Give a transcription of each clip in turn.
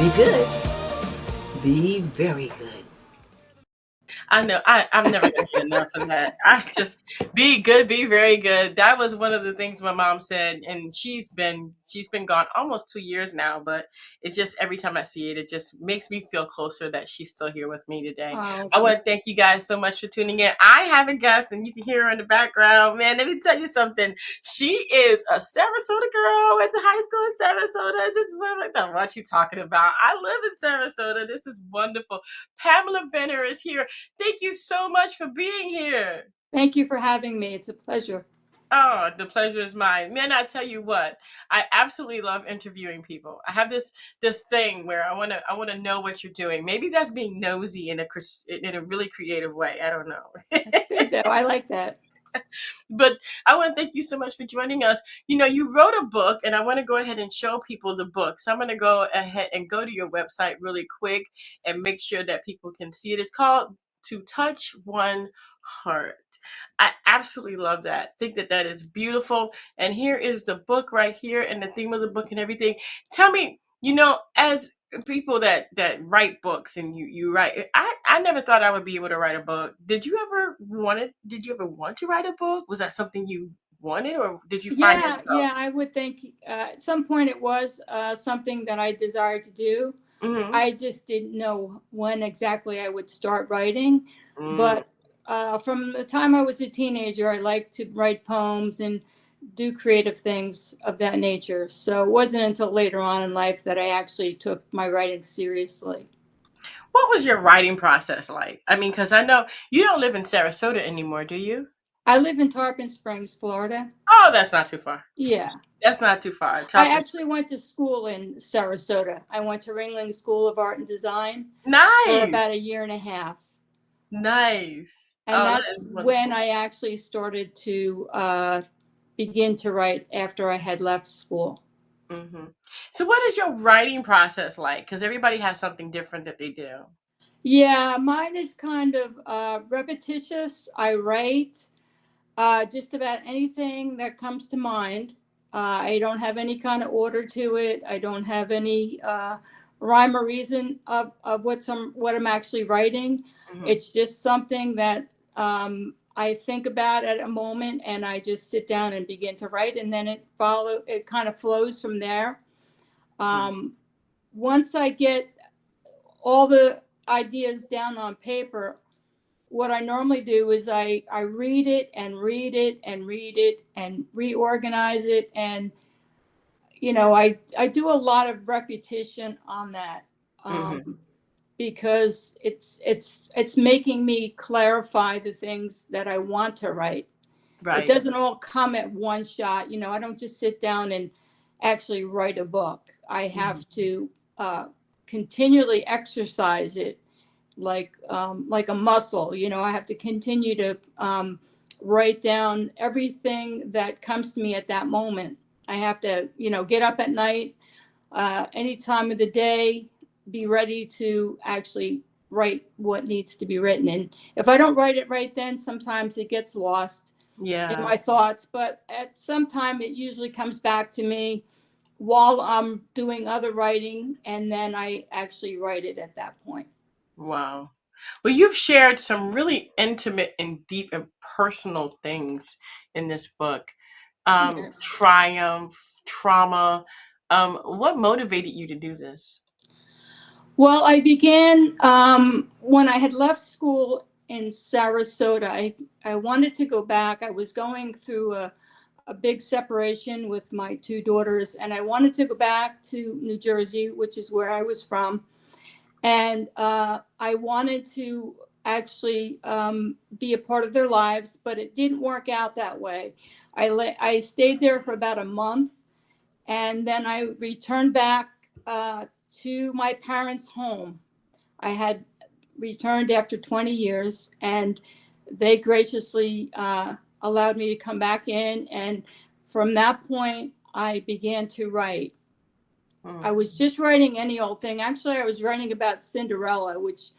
Be good. Be very good. I know. I'm never gonna get enough of that. I just be good, be very good. That was one of the things my mom said, and she's been gone almost 2 years now. But it's just every time I see it, it just makes me feel closer that she's still here with me today. Oh, I good. want to thank you guys so much for tuning in. I have a guest, and you can hear her in the background. Man, let me tell you something. She is a Sarasota girl. Went to high school in Sarasota. This is what you talking about. I live in Sarasota. This is wonderful. Pamela Benner is here. Thank you so much for being here. Thank you for having me. It's a pleasure. Oh, the pleasure is mine. Man, I tell you what, I absolutely love interviewing people. I have this thing where I want to know what you're doing. Maybe that's being nosy in a really creative way. I don't know. That's good, though. I like that. But I want to thank you so much for joining us. You know, you wrote a book, and I want to go ahead and show people the book. So I'm going to go ahead and go to your website really quick and make sure that people can see it. It's called To Touch One Heart. I absolutely love that. Think that that is beautiful. And here is the book right here, and the theme of the book and everything. Tell me, as people that write books, and you write, I never thought I would be able to write a book. Did you ever want to write a book? Was that something you wanted, or did you find Yeah, yourself? yeah, I would think at some point it was something that I desired to do. Mm-hmm. I just didn't know when exactly I would start writing. Mm, But from the time I was a teenager, I liked to write poems and do creative things of that nature. So it wasn't until later on in life that I actually took my writing seriously. what was your writing process like? I mean, because I know you don't live in Sarasota anymore, do you? I live in Tarpon Springs, Florida. Oh, that's not too far. Yeah. That's not too far. I Top is actually went to school in Sarasota. I went to Ringling School of Art and Design for nice. about a year and a half. Nice. And Oh, that that's is when wonderful. I actually started to begin to write after I had left school. Hmm. So, what is your writing process like? Because everybody has something different that they do. Yeah, mine is kind of repetitious. I write just about anything that comes to mind. I don't have any kind of order to it. I don't have any rhyme or reason of what I'm actually writing. Hmm. It's just something that I think about at a moment, and I just sit down and begin to write, and then it kind of flows from there. Um, Once I get all the ideas down on paper, what I normally do is I read it and read it and read it and reorganize it. And, I do a lot of repetition on that, Hmm. um, because it's making me clarify the things that I want to write. It Right. doesn't all come at one shot. I don't just sit down and actually write a book. I Hmm. have to continually exercise it like a muscle. I have to continue to write down everything that comes to me at that moment. I have to, get up at night, any time of the day, be ready to actually write what needs to be written. And if I don't write it right then, sometimes it gets lost in Yeah. my thoughts. But at some time, it usually comes back to me while I'm doing other writing, and then I actually write it at that point. Wow. Well, you've shared some really intimate and deep and personal things in this book. Yes. Triumph, trauma. What motivated you to do this? Well, I began when I had left school in Sarasota. I wanted to go back. I was going through a big separation with my two daughters, and I wanted to go back to New Jersey, which is where I was from. And I wanted to actually be a part of their lives, but it didn't work out that way. I stayed there for about a month, and then I returned back to my parents' home. I had returned after 20 years, and they graciously allowed me to come back in. And from that point, I began to write. I Mm, was just writing any old thing. Actually, I was writing about Cinderella, which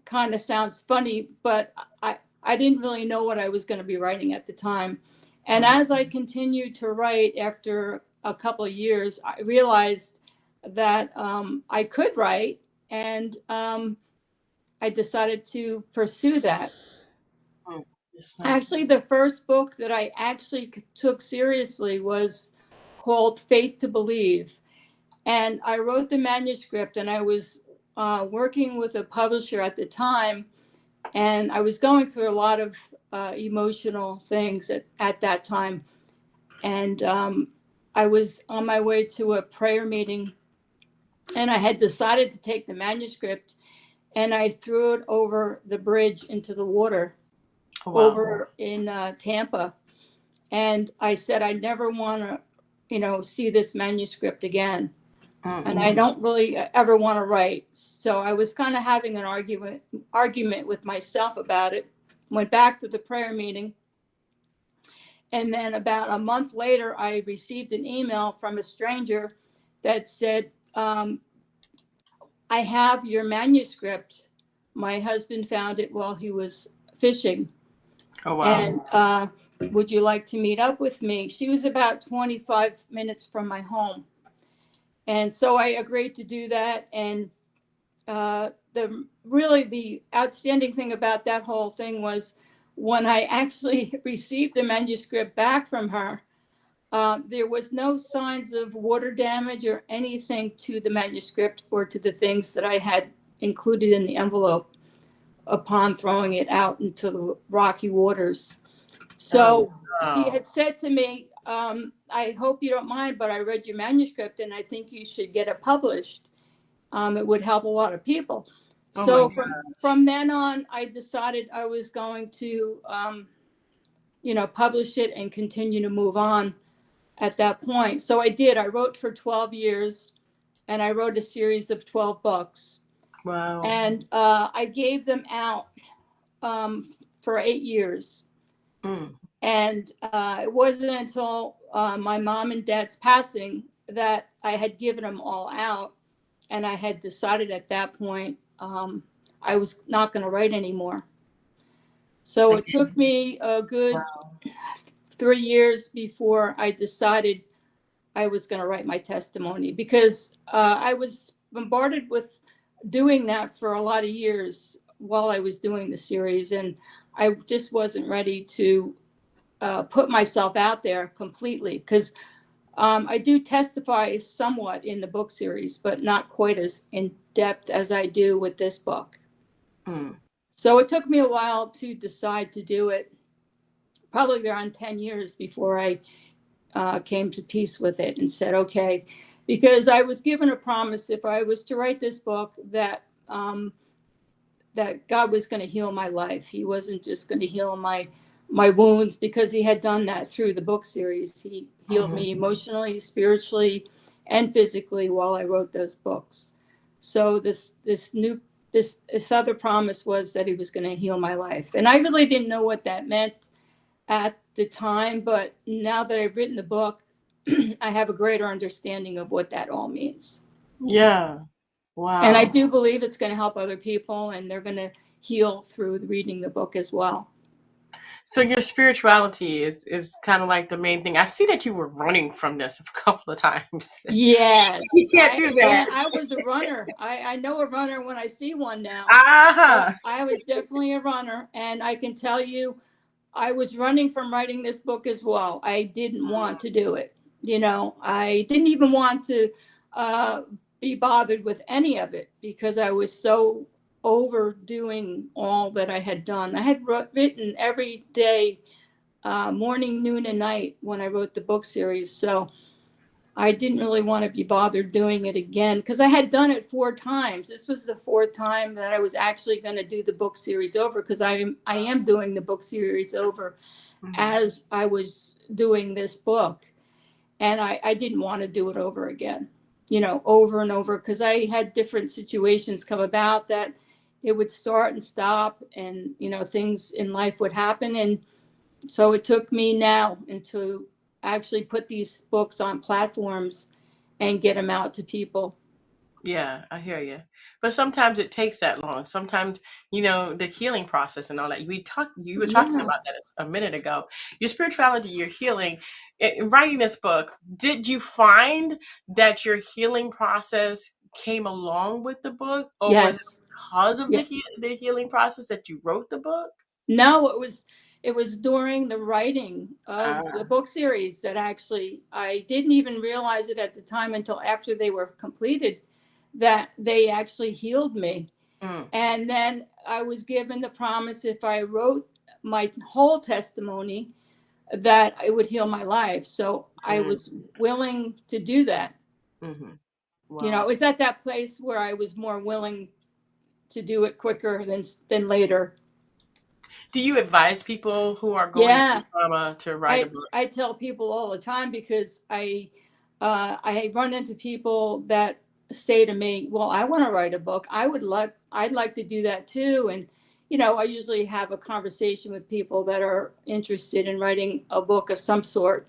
kind of sounds funny, but I didn't really know what I was going to be writing at the time. And mm, as I continued to write after a couple of years, I realized that I could write, and I decided to pursue that. Mm. Yes, ma'am. Actually, the first book that I actually took seriously was called Faith to Believe. And I wrote the manuscript, and I was working with a publisher at the time, and I was going through a lot of emotional things at that time. And I was on my way to a prayer meeting, and I had decided to take the manuscript, and I threw it over the bridge into the water Oh, wow. over in Tampa. And I said, I never want to, see this manuscript again. And I Mm-mm. don't really ever want to write. So I was kind of having an argument with myself about it. Went back to the prayer meeting. And then about a month later, I received an email from a stranger that said, I have your manuscript. My husband found it while he was fishing. Oh, wow. And would you like to meet up with me? She was about 25 minutes from my home. And so I agreed to do that. And the outstanding thing about that whole thing was when I actually received the manuscript back from her, there was no signs of water damage or anything to the manuscript or to the things that I had included in the envelope upon throwing it out into the rocky waters. Oh, So she wow. had said to me, I hope you don't mind, but I read your manuscript and I think you should get it published. It would help a lot of people. Oh, my So from gosh. then on, I decided I was going to, publish it and continue to move on at that point. So I did. I wrote for 12 years, and I wrote a series of 12 books. Wow. And I gave them out for 8 years. Mm. And it wasn't until my mom and dad's passing that I had given them all out. And I had decided at that point I was not going to write anymore. So it Again. took me a good Wow. 3 years before I decided I was going to write my testimony, because I was bombarded with doing that for a lot of years while I was doing the series. And I just wasn't ready to put myself out there completely, because I do testify somewhat in the book series, but not quite as in depth as I do with this book. Mm. So it took me a while to decide to do it, probably around 10 years before I came to peace with it and said, okay, because I was given a promise if I was to write this book that God was going to heal my life. He wasn't just going to heal my wounds, because he had done that through the book series. He healed Mhm. me emotionally, spiritually, and physically while I wrote those books. So this other promise was that he was going to heal my life. And I really didn't know what that meant at the time, but now that I've written the book, I have a greater understanding of what that all means. Yeah. And I Wow. do believe it's going to help other people, and they're going to heal through reading the book as well. So your spirituality is kind of like the main thing. I see that you were running from this a couple of times. Yes, You can't do that. I was a runner. I know a runner when I see one now. Uh-huh. But I was definitely a runner, and I can tell you, I was running from writing this book as well. I didn't want to do it. I didn't even want to uh, be bothered with any of it, because I was so overdoing all that I had done. I had written every day, morning, noon, and night when I wrote the book series. So I didn't really want to be bothered doing it again, because I had done it 4 times. This was the 4th time that I was actually going to do the book series over, because I am doing the book series over Mhm. as I was doing this book. And I didn't want to do it over again, over and over, because I had different situations come about that it would start and stop, and, things in life would happen. And so it took me now to actually put these books on platforms and get them out to people. Yeah, I hear you. But sometimes it takes that long. Sometimes, you know, the healing process and all that. You were talking Yeah. about that a minute ago. Your spirituality, your healing. In writing this book, did you find that your healing process came along with the book, or was it Yes. because of Yeah. the healing process that you wrote the book? No, it was during the writing of the Ah, book series that actually I didn't even realize it at the time until after they were completed, that they actually healed me. mm, And then I was given the promise if I wrote my whole testimony that it would heal my life. So I mm, was willing to do that. mm-hmm. It Wow. was at that place where I was more willing to do it quicker than later. Do you advise people who are going through Yeah, trauma to write a I book? I tell people all the time because I run into people that say to me, "Well, I want to write a book. I'd like to do that too." And I usually have a conversation with people that are interested in writing a book of some sort,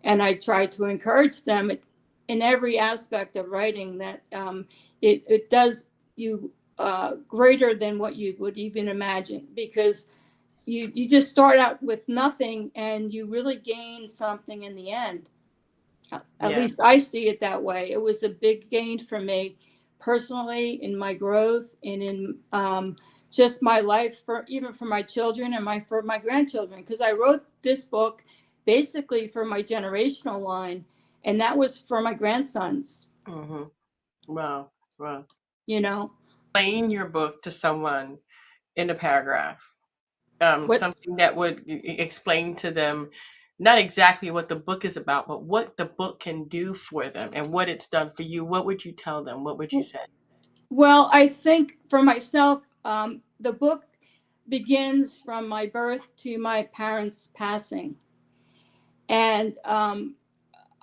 and I try to encourage them in every aspect of writing that it does you greater than what you would even imagine, because you just start out with nothing and you really gain something in the end. At Yeah. least I see it that way. It was a big gain for me personally in my growth and in just my life, for even for my children and for my grandchildren, because I wrote this book basically for my generational line, and that was for my grandsons. Mm-hmm. Wow. Wow. You know Explain your book to someone in a paragraph. what Something that would explain to them not exactly what the book is about, but what the book can do for them and what it's done for you. What would you tell them? What would you say? Well, I think for myself, the book begins from my birth to my parents' passing. And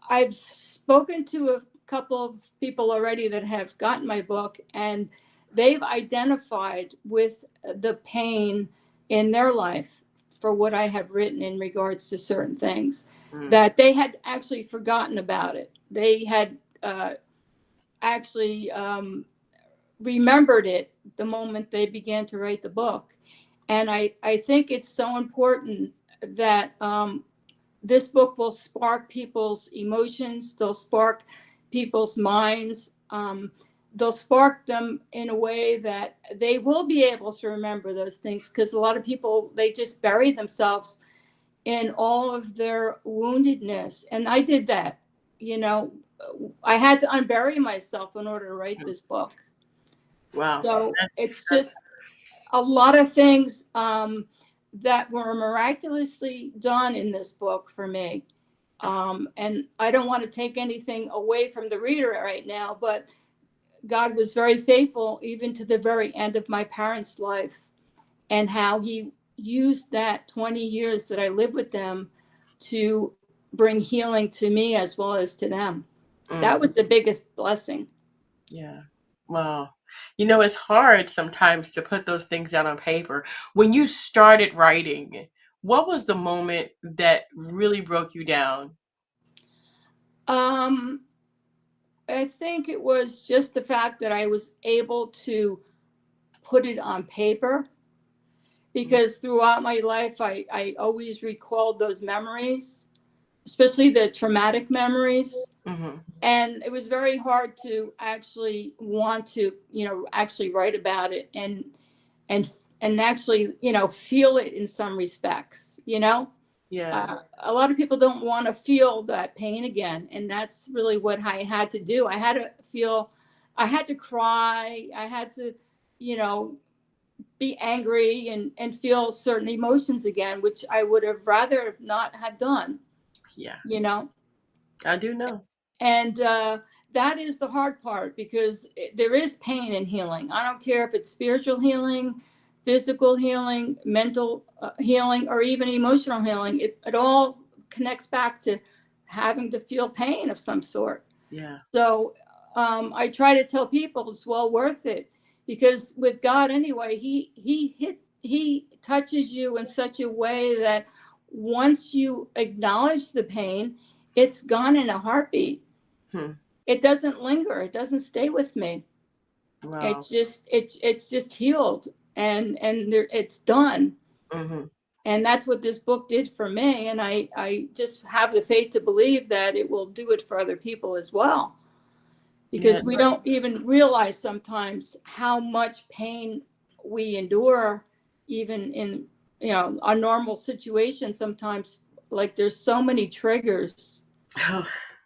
I've spoken to a couple of people already that have gotten my book, and they've identified with the pain in their life for what I have written in regards to certain things, Mm, that they had actually forgotten about it. They had actually remembered it the moment they began to write the book. And I think it's so important that this book will spark people's emotions, they'll spark people's minds, they'll spark them in a way that they will be able to remember those things, because a lot of people, they just bury themselves in all of their woundedness. And I did that. You know, I had to unbury myself in order to write this book. wow. So it's That's just a lot of things that were miraculously done in this book for me. And I don't want to take anything away from the reader right now, but God was very faithful even to the very end of my parents' life, and how He used that 20 years that I lived with them to bring healing to me as well as to them. That mm, was the biggest blessing. yeah. Wow. You know, it's hard sometimes to put those things down on paper. When you started writing, what was the moment that really broke you down? Um, I think it was just the fact that I was able to put it on paper, because throughout my life, I always recalled those memories, especially the traumatic memories. Mm-hmm. And it was very hard to actually want to, actually write about it and and actually, feel it in some respects. Yeah. A lot of people don't want to feel that pain again, and that's really what I had to do. I had to cry, I had to, you know be angry and feel certain emotions again, which I would have rather not had done, Yeah. you know I do know. and that is the hard part, because there is pain in healing. I don't care if it's spiritual healing, physical healing, mental healing, or even emotional healing. It all connects back to having to feel pain of some sort. Yeah. So I try to tell people it's well worth it, because with God anyway, he touches you in such a way that once you acknowledge the pain, it's gone in a heartbeat. Hmm. It doesn't linger. It doesn't stay with me. Wow. It's just healed, and it's done. Hmm. And that's what this book did for me, and I just have the faith to believe that it will do it for other people as well, Yeah. because we don't even realize sometimes how much pain we endure, even in, a normal situation. Sometimes, like, there's so many triggers,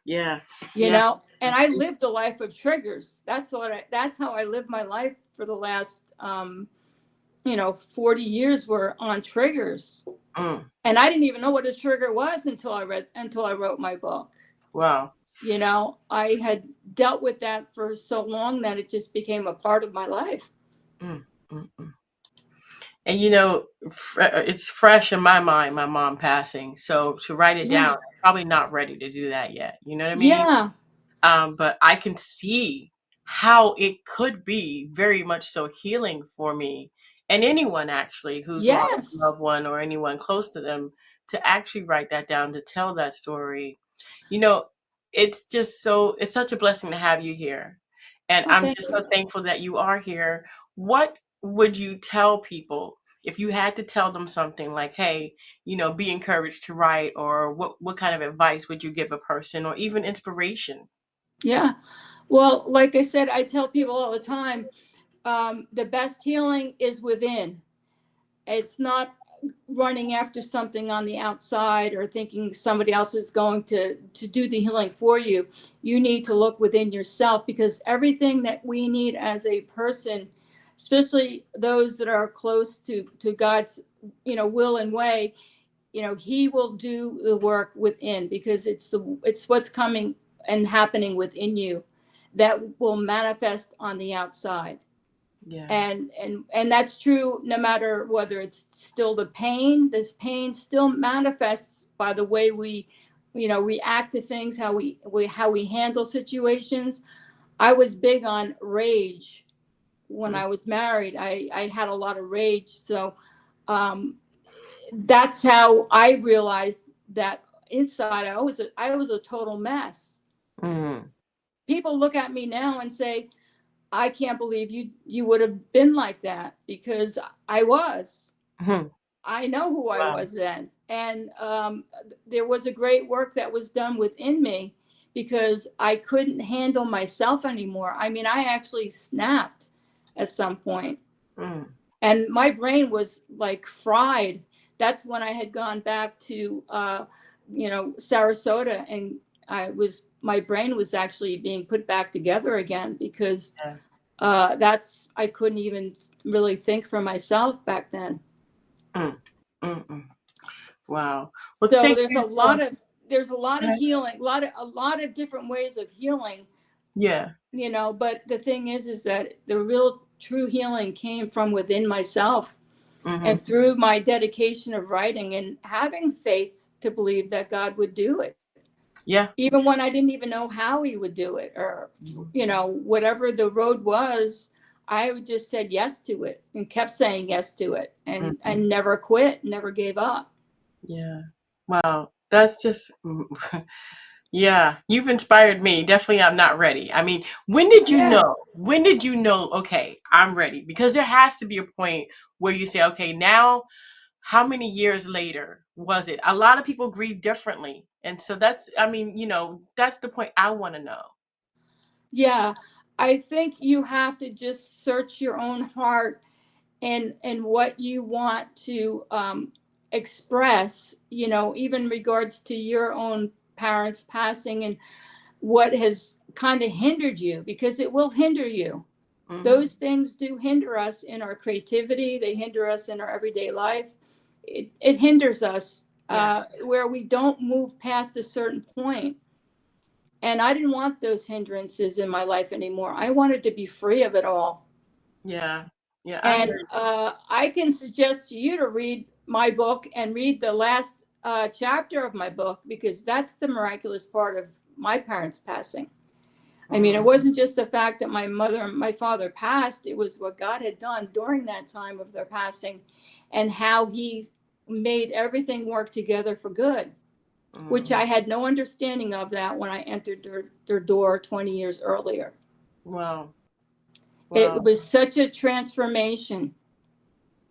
Yeah. Yeah. and I lived a life of triggers. That's how I lived my life for the last 40 years, were on triggers. Mm. And I didn't even know what a trigger was until I wrote my book. Wow. I had dealt with that for so long that it just became a part of my life. Mm. Mm. Mm. And it's fresh in my mind, my mom passing. So to write it down, Yeah. I'm probably not ready to do that yet. You know what I mean? Yeah. But I can see how it could be very much so healing for me and anyone actually who's lost a Yes. loved one or anyone close to them, to actually write that down, to tell that story. You know, it's such a blessing to have you here. And Oh, I'm thank just so you. thankful that you are here. What would you tell people if you had to tell them something like, hey, be encouraged to write, or what kind of advice would you give a person, or even inspiration? Yeah. Well, like I said, I tell people all the time, the best healing is within. It's not running after something on the outside or thinking somebody else is going to do the healing for you. You need to look within yourself, because everything that we need as a person, especially those that are close to God's will and way, he will do the work within, because it's what's coming and happening within you that will manifest on the outside. Yeah. And that's true, no matter whether it's still the pain. This pain still manifests by the way we react to things, how we handle situations. I was big on rage. When Mm. I was married, I had a lot of rage. So um that's how I realized that inside I was a total mess. Mm. People look at me now and say, I can't believe you would have been like that, because I was. Mhm. I know who I Wow. was then. And there was a great work that was done within me, because I couldn't handle myself anymore. I mean, I actually snapped at some point, Mm. and my brain was like fried. That's when I had gone back to, Sarasota, and my brain was actually being put back together again, because Yeah. I couldn't even really think for myself back then. Mm. Mm. Mm. Wow. Well, So thank there's a you so lot of there's a lot of much. healing, a lot of different ways of healing, Yeah. but the thing is that the real true healing came from within myself, Hmm. and through my dedication of writing and having faith to believe that God would do it, Yeah. even when I didn't even know how he would do it, or Mhm. whatever the road was. I just said yes to it and kept saying yes to it, Mhm. and never quit, never gave up. Yeah. Wow. That's just, yeah, you've inspired me. Definitely, I'm not ready. I mean, when did you Yeah. know? When did you know, okay, I'm ready? Because there has to be a point where you say, okay, now, how many years later was it? A lot of people grieve differently. And so I mean, that's the point I want to know. Yeah. I think you have to just search your own heart, and what you want to express, even regards to your own parents passing, and what has kind of hindered you, because it will hinder you. Hmm. Those things do hinder us in our creativity. They hinder us in our everyday life. It hinders us, Yeah. where we don't move past a certain point. And I didn't want those hindrances in my life anymore. I wanted to be free of it all. Yeah. Yeah. I And hear I can suggest to you to read my book and read the last chapter of my book, because that's the miraculous part of my parents passing. I mean, it you. wasn't just the fact that my mother and my father passed, it was what God had done during that time of their passing, and how he made everything work together for good, which Mm. I had no understanding of that when I entered their door 20 years earlier. Wow. It Wow. was such a transformation.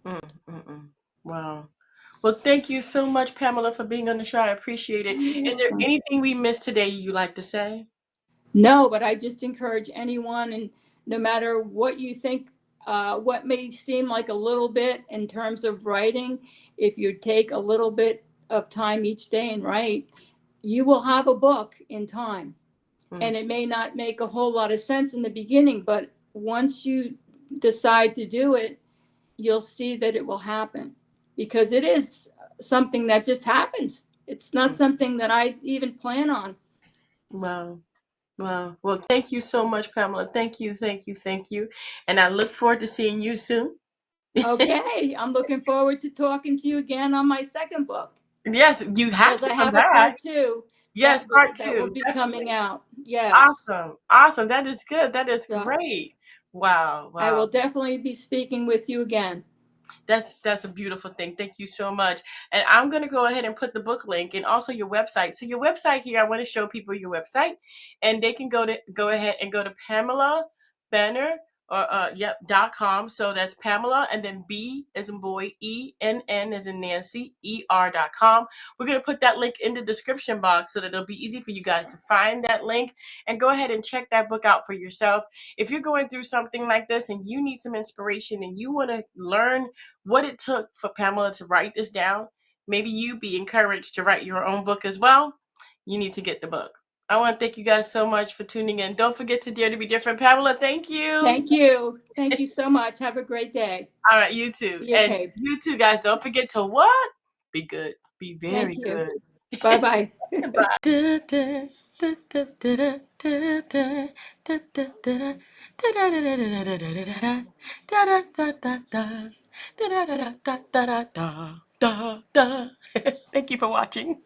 Mm, mm, mm. Wow. Well, thank you so much, Pamela, for being on the show. I appreciate it. You're Is there welcome. anything we missed today you like to say? No, but I just encourage anyone, and no matter what you think, what may seem like a little bit in terms of writing, if you take a little bit of time each day and write, you will have a book in time. Mm. And it may not make a whole lot of sense in the beginning, but once you decide to do it, you'll see that it will happen, because it is something that just happens. It's not Mm. something that I even plan on. Wow. Wow. Well, thank you so much, Pamela. Thank you, thank you, thank you. And I look forward to seeing you soon. Okay, I'm looking forward to talking to you again on my second book, Yes, you have because to I come have a back. part two Yes, part that will two. be coming Definitely. out. Yes. Awesome. Awesome. That is good. That is So great. Wow. I Wow. will definitely be speaking with you again. That's a beautiful thing. Thank you so much. And I'm gonna go ahead and put the book link and also your website. So your website here, I want to show people your website, and they can go ahead and go to Pamela Benner or .com. So that's Pamela and then B as in boy, ENN as in Nancy, ER.com. We're gonna put that link in the description box so that it'll be easy for you guys to find that link and go ahead and check that book out for yourself. If you're going through something like this and you need some inspiration and you want to learn what it took for Pamela to write this down, maybe you be encouraged to write your own book as well, you need to get the book. I want to thank you guys so much for tuning in. Don't forget to dare to be different. Pamela, thank you. Thank you. Thank you so much. Have a great day. All right, you too. And Okay. you too, guys. Don't forget to what? Be good. Be very Thank you. good. Bye bye. Thank you for watching.